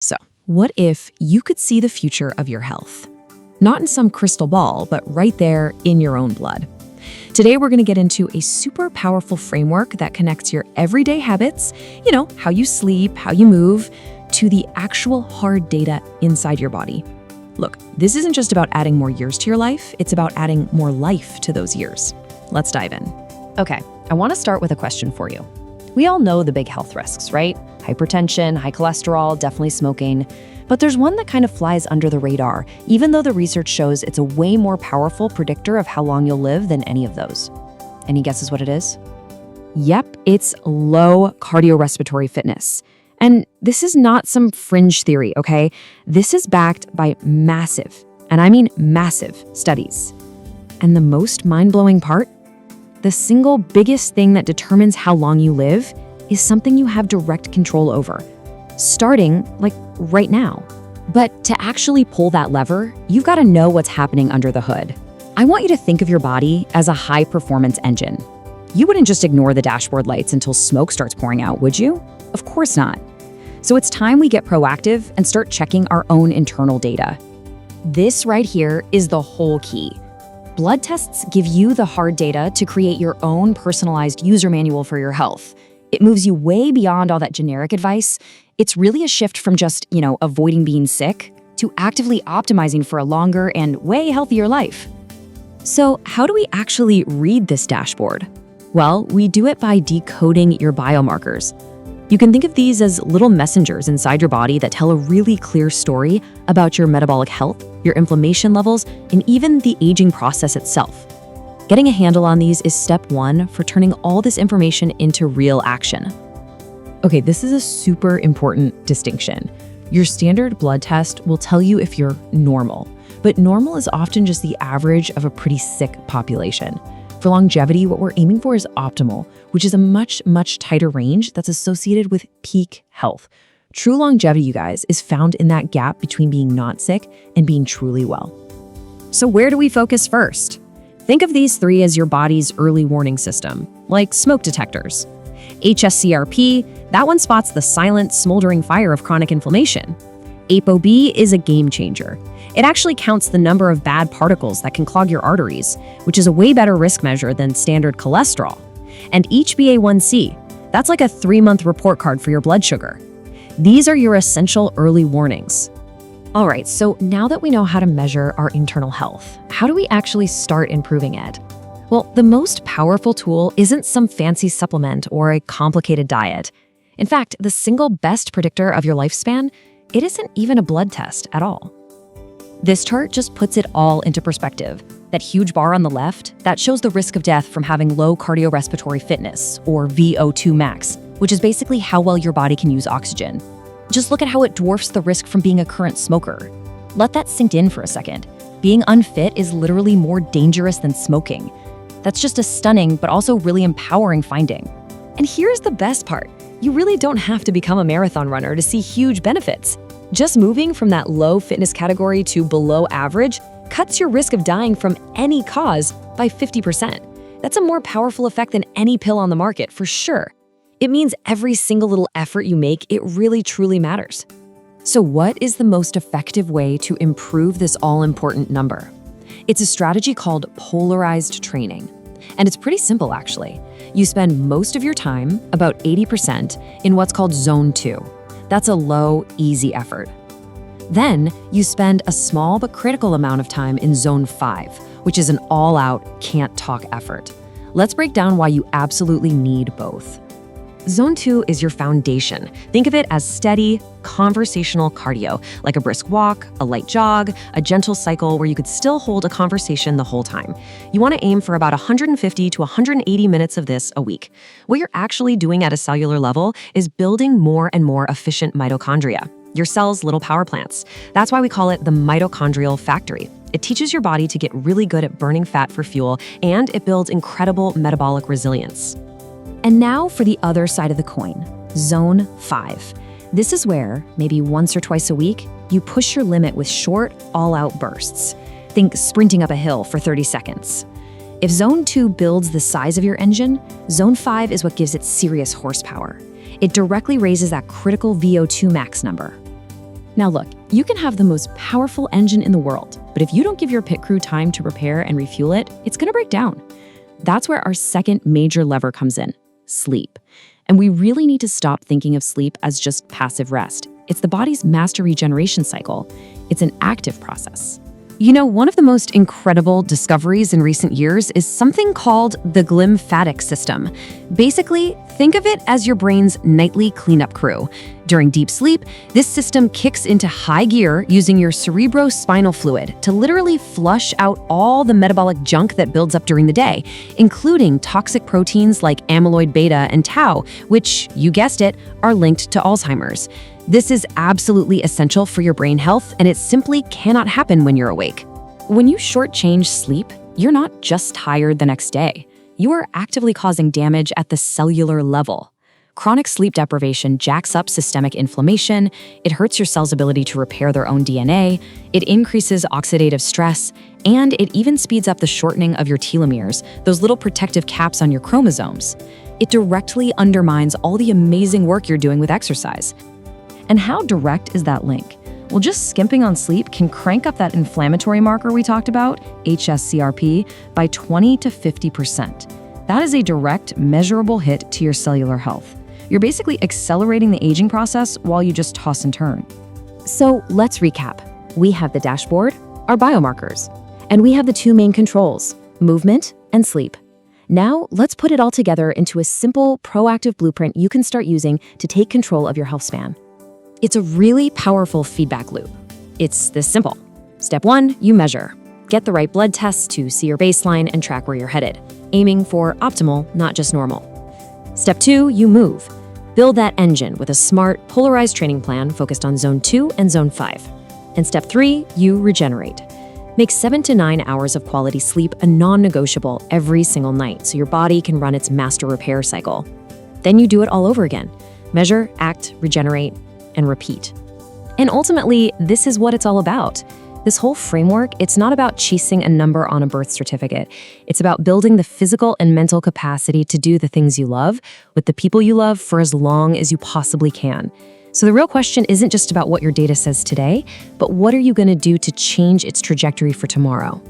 So, what if you could see the future of your health? Not in some crystal ball, but right there in your own blood. Today, we're going to get into a super powerful framework that connects your everyday habits, how you sleep, how you move, to the actual hard data inside your body. Look, this isn't just about adding more years to your life, it's about adding more life to those years. Let's dive in. Okay, I want to start with a question for you. We all know the big health risks, right? Hypertension, high cholesterol, definitely smoking. But there's one that kind of flies under the radar, even though the research shows it's a way more powerful predictor of how long you'll live than any of those. Any guesses what it is? Yep, it's low cardiorespiratory fitness. And this is not some fringe theory, okay? This is backed by massive, and I mean massive, studies. And the most mind-blowing part? The single biggest thing that determines how long you live is something you have direct control over, starting, right now. But to actually pull that lever, you've got to know what's happening under the hood. I want you to think of your body as a high-performance engine. You wouldn't just ignore the dashboard lights until smoke starts pouring out, would you? Of course not. So it's time we get proactive and start checking our own internal data. This right here is the whole key. Blood tests give you the hard data to create your own personalized user manual for your health. It moves you way beyond all that generic advice. It's really a shift from just, avoiding being sick to actively optimizing for a longer and way healthier life. So how do we actually read this dashboard? Well, we do it by decoding your biomarkers. You can think of these as little messengers inside your body that tell a really clear story about your metabolic health, your inflammation levels, and even the aging process itself. Getting a handle on these is step one for turning all this information into real action. Okay, this is a super important distinction. Your standard blood test will tell you if you're normal, but normal is often just the average of a pretty sick population. For longevity, what we're aiming for is optimal, which is a much, much tighter range that's associated with peak health. True longevity, you guys, is found in that gap between being not sick and being truly well. So where do we focus first? Think of these three as your body's early warning system, like smoke detectors. HSCRP, that one spots the silent, smoldering fire of chronic inflammation. ApoB is a game changer. It actually counts the number of bad particles that can clog your arteries, which is a way better risk measure than standard cholesterol. And HbA1c, that's like a 3-month report card for your blood sugar. These are your essential early warnings. All right, so now that we know how to measure our internal health, how do we actually start improving it? Well, the most powerful tool isn't some fancy supplement or a complicated diet. In fact, the single best predictor of your lifespan, it isn't even a blood test at all. This chart just puts it all into perspective. That huge bar on the left, that shows the risk of death from having low cardiorespiratory fitness, or VO2 Max, which is basically how well your body can use oxygen. Just look at how it dwarfs the risk from being a current smoker. Let that sink in for a second. Being unfit is literally more dangerous than smoking. That's just a stunning but also really empowering finding. And here's the best part. You really don't have to become a marathon runner to see huge benefits. Just moving from that low fitness category to below average cuts your risk of dying from any cause by 50%. That's a more powerful effect than any pill on the market, for sure. It means every single little effort you make, it really truly matters. So what is the most effective way to improve this all-important number? It's a strategy called polarized training. And it's pretty simple, actually. You spend most of your time, about 80%, in what's called Zone 2. That's a low, easy effort. Then, you spend a small but critical amount of time in Zone 5, which is an all-out, can't-talk effort. Let's break down why you absolutely need both. Zone 2 is your foundation. Think of it as steady, conversational cardio, like a brisk walk, a light jog, a gentle cycle where you could still hold a conversation the whole time. You want to aim for about 150 to 180 minutes of this a week. What you're actually doing at a cellular level is building more and more efficient mitochondria, your cell's little power plants. That's why we call it the mitochondrial factory. It teaches your body to get really good at burning fat for fuel, and it builds incredible metabolic resilience. And now for the other side of the coin, Zone 5. This is where, maybe once or twice a week, you push your limit with short, all-out bursts. Think sprinting up a hill for 30 seconds. If Zone 2 builds the size of your engine, Zone 5 is what gives it serious horsepower. It directly raises that critical VO2 max number. Now look, you can have the most powerful engine in the world, but if you don't give your pit crew time to repair and refuel it, it's gonna break down. That's where our second major lever comes in, sleep. And we really need to stop thinking of sleep as just passive rest. It's the body's master regeneration cycle. It's an active process. You know, one of the most incredible discoveries in recent years is something called the glymphatic system. Basically, think of it as your brain's nightly cleanup crew. During deep sleep, this system kicks into high gear using your cerebrospinal fluid to literally flush out all the metabolic junk that builds up during the day, including toxic proteins like amyloid beta and tau, which, you guessed it, are linked to Alzheimer's. This is absolutely essential for your brain health, and it simply cannot happen when you're awake. When you shortchange sleep, you're not just tired the next day. You are actively causing damage at the cellular level. Chronic sleep deprivation jacks up systemic inflammation, it hurts your cells' ability to repair their own DNA, it increases oxidative stress, and it even speeds up the shortening of your telomeres, those little protective caps on your chromosomes. It directly undermines all the amazing work you're doing with exercise. And how direct is that link? Well, just skimping on sleep can crank up that inflammatory marker we talked about, hsCRP, by 20 to 50%. That is a direct, measurable hit to your cellular health. You're basically accelerating the aging process while you just toss and turn. So let's recap. We have the dashboard, our biomarkers, and we have the two main controls, movement and sleep. Now, let's put it all together into a simple, proactive blueprint you can start using to take control of your health span. It's a really powerful feedback loop. It's this simple. Step 1, you measure. Get the right blood tests to see your baseline and track where you're headed, aiming for optimal, not just normal. Step 2, you move. Build that engine with a smart, polarized training plan focused on Zone 2 and Zone 5. And Step 3, you regenerate. Make 7 to 9 hours of quality sleep a non-negotiable every single night so your body can run its master repair cycle. Then you do it all over again. Measure, act, regenerate, and repeat. And ultimately, this is what it's all about. This whole framework, it's not about chasing a number on a birth certificate. It's about building the physical and mental capacity to do the things you love with the people you love for as long as you possibly can. So the real question isn't just about what your data says today, but what are you going to do to change its trajectory for tomorrow?